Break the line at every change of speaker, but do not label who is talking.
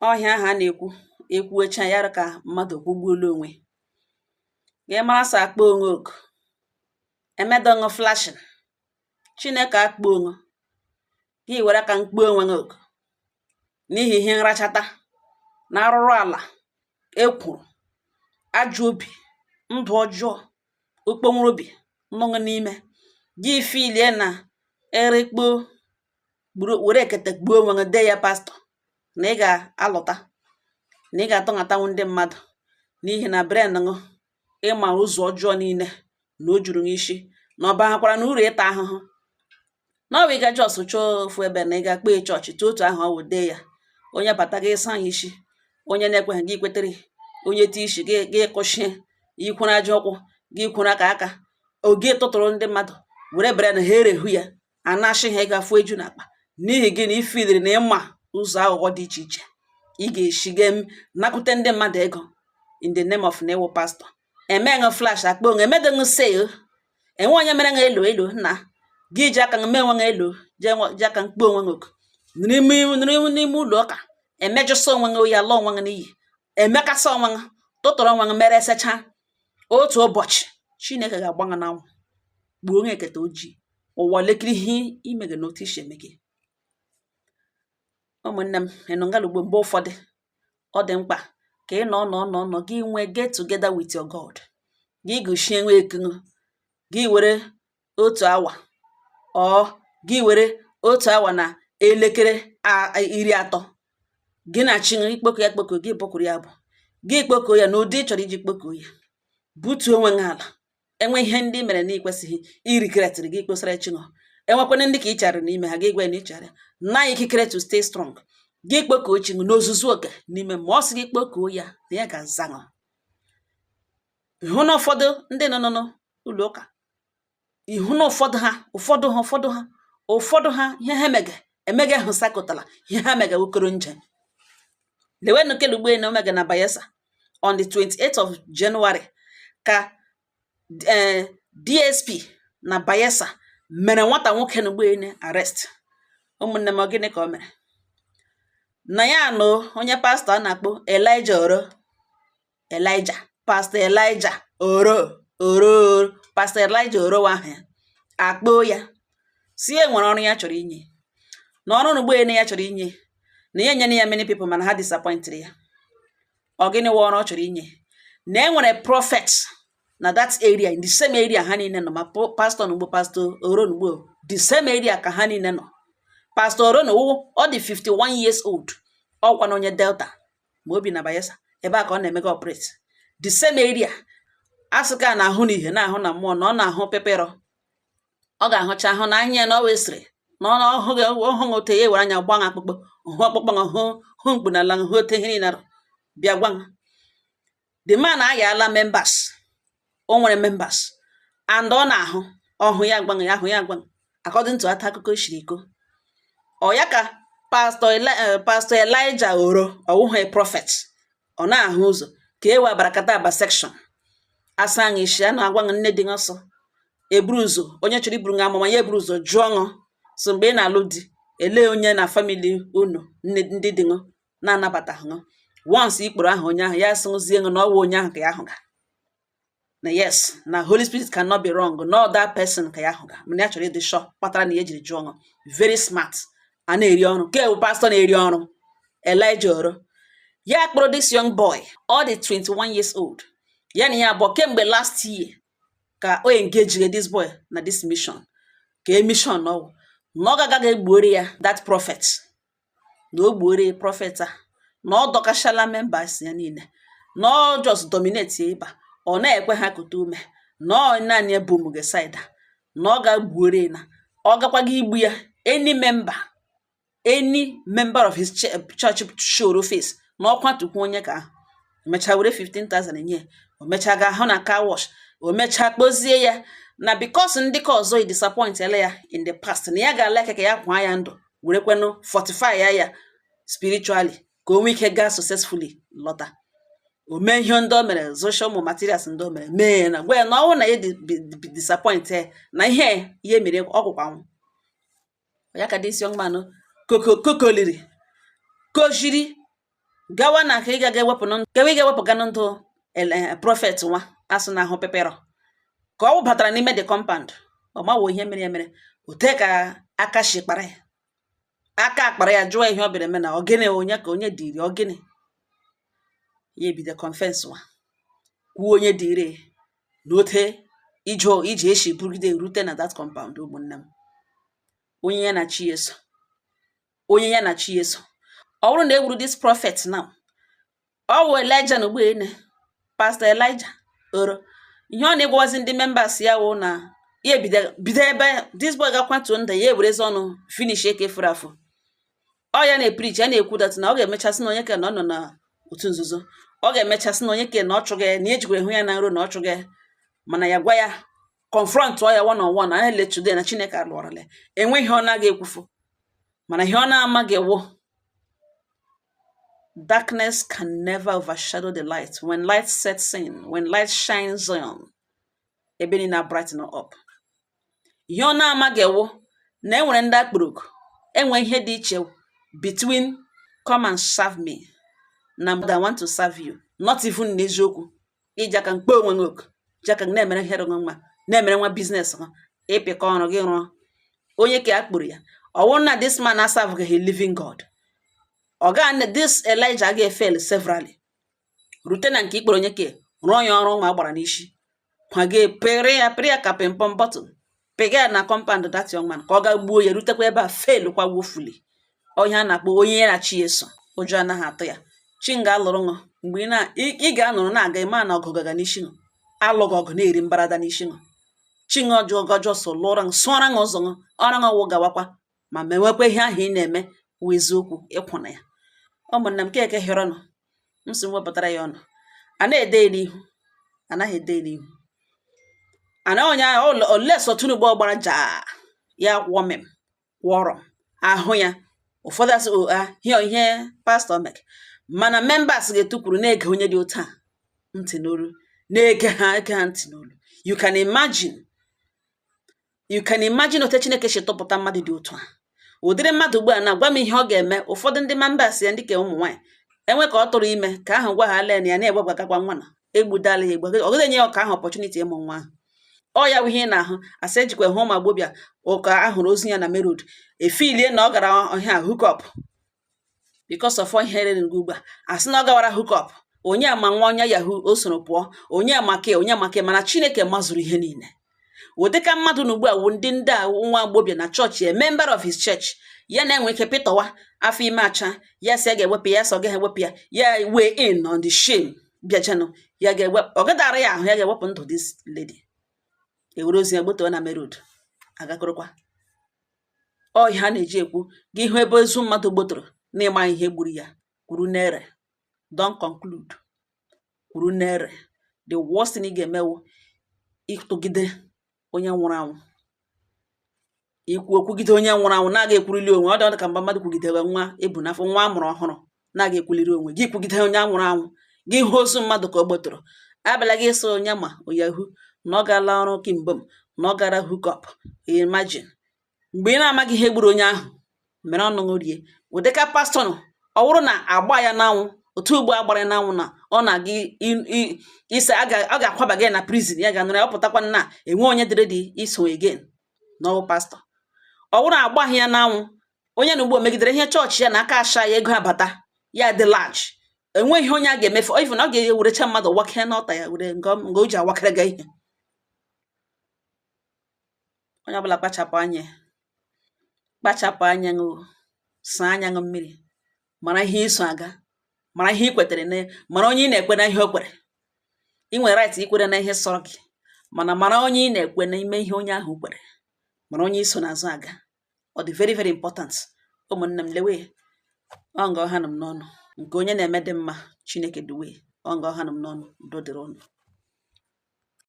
ọhịa ha na-ekwu ekwuecha ya ka mmadụ kwugbuola onwe gị mara sa akpa onwe oku emedọṅụ flashin Chineke akpa onwe gị were ka mkpu onwe gị oku n'ihi ihe nrachata na arụrụ ala ekwuru ajọ obi ndụ ọjọọ okpomọrụ obi nnọṅụ n'ime gị filie na erikpo were ekete gbuo onwe gị de ya pastọ na ị ga-alọta na ị ga-atọṅatanwu ndị mmadụ n'ihi na bren gị ịma ụzọ ọjọọ niile na o juru n'isi na ọ bahakwara na uru ịta ahụhụ na ọ bụ ịga jos chọọ ofu ebe na ị ga kpee chọọchị tụ otu ahụ ọ wụ dee ya onye bata gị ịsa ya isi onye na-ekweghị gị kwetere onye ti isi gị kụchie ikwuru aja ụkwụ gị kwuru aka oge tụtụrụ ndị mmadụ were bere na ha erehu ya anashi ha ịgafu eju na akpa n'ihi gị na ifidiri na ịma ụzọ aghụghọ dị iche iche ị ga-esi nakwute ndị mmadụ ego in the name of na ewu pastọ emeghị flash akpa onwe emedịghị sale enwe onye mere ha elo na gị ji aka mee onwe ha elo ji aka mkpu onwe ha oku n'ime ụlọ ụka emejụsa onwe ha oyi ala onwe ha n'iyi emekasa onwe ha tụtụrụ onwe ha mere esecha otu ụbọchị Chineke ga-agbanwe na anwụ gbuo onye eketa ojii ụwa lekiri ihe imege n'otu isi eme gị ụmụnne m enụngalugbo mgbe ụfọdụ ọ dị mkpa ka ị nọ gị nwee get together with your God gị gụchie nwe ekunu gị were otu awa gị were otu awa na elekere 30 gị na chi ikpoko ya kpoko gị bụkwuru ya bụ gị kpoko ya n'ụdị ị chọrọ iji kpoko ya butuo onwe gị ala enwe ihe ndị mere na ikwesịghị irikretịrị gị kposara chinọ enwekwana ndị ka ị chara n'ime ha gị gwa na ịchara na ikikere to stay strong gị kpoko chinụ n'ozuzu oke n'ime ma ọ sị gị kpoko ya na ya ga-azaṅụ ihu na ụfọdụ ndị nọ n'ụlọ ụka ihu na ụfọdụ ha ihe ha emege ahụ sakụtala ihe ha mege okoro nje lewenụ kelugbe na omega na Bayelsa on the 28th of January ka DSP na Bayelsa mere nwata nwoke na ugbe arrest ụmụnne m gịnị ka o mere na ya nụ onye pastọ a na-akpọ Pastor Elijah Oro Pastor Elijah Oro ahụ ya akpọ ya si nwere ọrụ ya chọrọ inye na ọrụ n'ugbo ya chọrọ inye na ya nyere ya many people mana ha disappointed ya ọ gịnị wa ọrụ ọ chọrọ inye na enwere prophet na that area in the same area ha niile nọ ma pastor n'ugbo Pastor Oro n'ugbo the same area ka ha niile nọ Pastor Oro n'ugbo ọ dị 51 years old ọkwa na onye Delta ma obi na Bayelsa ebe a ka ọ na-emega operate the same area asịka na-ahụ n'ihe na-ahụ na mmụọ na ọ na-ahụ pepero ọ ga-ahụcha ahụ na anya na ọ wesịrị na ọhụghị ote ya were anya gbanwe akpụkpọ hụ ọkpụkpọ hụ mkpu na ala hụ ote ihe niile bịa gbanwe the man ayala members o nwere members and ọ na-ahụ ọhụ ya gbanwe ahụ ya gbanwe according to ata akụkọ shiri iko ọ ya ka Pastor Elijah Oro ọwụghị prophet ọ na-ahụ ụzọ ka ewe abarakata aba section asa anyị isi a na-agwa nne dị nsọ eburu ụzọ onye chọrọ iburu nga amụma ya eburu ụzọ jụọ ṅụ so mgbe ị na-alụ di ele onye na famili unu ndị dị ṅụ na-anabata ṅụ once ikporo ahụ onye ahụ ya sịzie ṅụ na ọwụ onye ahụ ka ya hụga na yes na Holy Spirit cannot be wrong no that person ka ya hụga mana ya chọrọ ịdị sure kpatara na ya ejiri jụọ ṅụ very smart a na-eri ọrụ ka ewu pastọ na-eri ọrụ Elijah Oro ya kpọrọ this young boy all the 21 years old ya na ya abụọ kemgbe last year ka o engage this boy na this mission ka mission ọwụ na ọ ga-agaghị egbuori ya that prophet na o gbuori prophet a na ọ dọkachala members ya niile na ọ just dominate ya ịba ọ na-ekwe ha kute ume na ọ naanị ya bụ mugesida na ọ ga-gbuori na ọ gakwaghị igbu ya any member of his church show face na ọkwa tukwu onye ka ahụ emechaa were 15,000 enye o mechaa ga ahụ na car wash o mechaa kpozie ya na because ndị ka ọzọ disappoint ele ya in the past na ya ga-ala ka ya kwa ya ndụ were kwenu 45 ya spiritually ka o nwee ike gaa successfully lọta o mee ihe ndị o mere zosha ụmụ materials ndị o mere mee na gwa ya na ọnwụ na ya disappoint na ihe mere ọgwụkwa nwụ ya ka dị isi ọnmanụ kokoliri kojiri gawa na ka ị ga-ewepụ ganụ ndụ prọfet nwa asụ na ahụ pepero ka ọ batara n'ime the compound ọ mawo ihe mere ya mere ote ka aka shikpara ya aka akpara ya jụọ ihe ọ bịara eme na ogene onye ka onye dịrị ogene ya ebido confess nwa kwuo onye dịrị n'ote ije eshi burugide rute na that compound ụmụnne m onye ya na chi eso ọ bụrụ na egburu this prophet now ọ wụ Elijah na Ugbene Pastor Elijah oro ihe ọ na-egwazi ndị members ya wụ na ya bido ebe this boy ga-akwatuo nda ya ewerezi ọnụ finish eke furu afụ ọ ya na-epreach ya na-ekwu dat na ọ ga-emechasị na onye ke na ọ nọ na otu nzuzo ọ ga-emechasị na onye ke na ọ chụghị na ejikwere hụ ya na nro na ọ chụghị mana ya gwa ya confront ya one on one na letude na Chineke alụọrọla enwe ihe ọ na-aga ekwufu mana ihe ọ na-amaghị wụ darkness can never overshadow the light. When light sets in, when light shines on, ebe niile brighten up. Ihe ọ na-amaghị wụ na enwere ndị akpụrụkụ enwe ihe dị iche between come and serve me na I want to serve you. Not even n'eziokwu iji aka mkpe onwe gị oku ji aka na-emere here nwa na-emere nwa business ha ịpịkọ ọrụ gị rụọ onye ka akpụrụ ya ọ wụ na this man na-serve a living God. This Elijah ga-efel severally rute na nke ikpere onye ke rụọ ya ọrụ nwa gbara n'isi kwa ga-epere ya ka pimpom bottle pega na compound that young man ka ọ ga gbuo ya rutekwa ebe a fail kwa wofuli onye a na-akpọ onye ya na chi eso ụjọ anaghị atụ ya chi nga alụrụ ṅụ mgbe ị ga-anụrụ na-aga ịma na ọgụgaga n'isi ṅụ alụghị ọgụ na-eri mbarada n'isi ṅụ chi ṅụ ọjọọ so lụra ṅụ sụọra ṅụ ụzọ ṅụ ọra ṅụ wụ gawakwa ma mewekwa ihe ahụ ị na-eme wụ eziokwu ịkwụ na ya ụmụnne m keke hịrị ọnụ m si wepụtara ya ọnụ a na-ede n'ihu anaghị ede n'ihu ana onye oleso Tinubu gbara jaa ya kwọrọ ahụ ya ụfọdụ asị ihe pastọ mek mana members ga-etukwuru na-ege onye dị otu a ntị n'olu na-ege ha ntị n'olu you can imagine otu Chineke si tụpụta mmadụ dị otu a ụdịrị mmadụ ugbu a na-agwa m ihe ọ ga-eme ụfọdụ ndị members ya ndị ka ụmụ nwaanyị enwe ka ọ tụrụ ime ka ahụ gwa ha len ya na-egbebagakwa nwa na egbudala ya ọgụgụ enye ya ọka ahụ opportunity ịmụ nwa ahụ ọ ya bụ ihe ị na-ahụ asị ejikwa hụ ụmụ agbọbịa ụka ahụrụ ozi ya na merod efilie na ọ gara ọhịa hookup because of ihe rere ngụ ugbu a asị na ọ gawara hookup onye ama nwa onye yahoo o soro pụọ onye amake mana Chineke mazụrụ ihe niile ụdịka mmadụ na ugbu a wụ ndị a nwa agbọbịa na chọọchị a member of his church ya na-enwe ike pịtọwa afọ ime acha ya si a ga-ewepụ ya sọ gaghị ewepụ ya weigh in on the shame bịajanụ ya ga-ewepụ ọ gadara ya ahụ ya ga-ewepụ ndụ this lady ewere ozi ya gbotewa na merod agakọrọkwa ọ ihe a na-eji ekwu gị hụ ebe ozu mmadụ gbotoro na-ịma ihe gburu ya kwuru n'ere don conclude kwuru n'ere the worst thing ị ga-emewu ịtụgide onye nwụrụ anwụ ikwu okwugide onye nwụrụ anwụ na-aga ekwurili onwe ọ dị ka mgbe mmadụ kwugidere nwa ebu n'afọ nwa amụrụ ọhụrụ na-aga ekwuliri onwe gị kwugide onye nwụrụ anwụ gị hụ ozu mmadụ ka ọ gbotoro abịala gị so onye ma oyahu na ọ gaala ọrụ kimbom na ọ gara hookup imagine mgbe ị na-amaghị ihe gburu onye ahụ mere ọnụṅụ rie ụdịka pastọ nọ ọ bụrụ na agba ya n'anwụ otu ugbo agbara n'anwụ na ọ na-aga ise ọ ga-akwaba gị na prison ya ga-anụrụ ya ọpụtakwa na enwe onye dịrị dị iso again n'ọwụ pastọ ọ bụrụ na agbaghị ya n'anwụ onye na ugbo megidere ihe chọọchị ya na aka asha ya ego abata ya dị large enweghị onye a ga-emefu even na ọ ga-ewerecha mmadụ wake n'ọta ya were nga o ji awakere gị ihe onye ọbụla kpachapụ anya ṅụ saa anya ṅụ mmiri mara ihe iso aga mara ihe ị kwetere na mara onye ị na-ekwe na ihe o kwere ị nwere right ikwere na ihe sọrọ gị mana mara onye ị na-ekwe n'ime ihe onye ahụ kwere mara onye iso n'azụ aga ọ dị very very important ụmụnne m lewe ọ nga ọha nọ m n'ọnụ nke onye na-eme dị mma Chineke duwe ọ nga ọha nọ m n'ọnụ udo dịrị ọnụ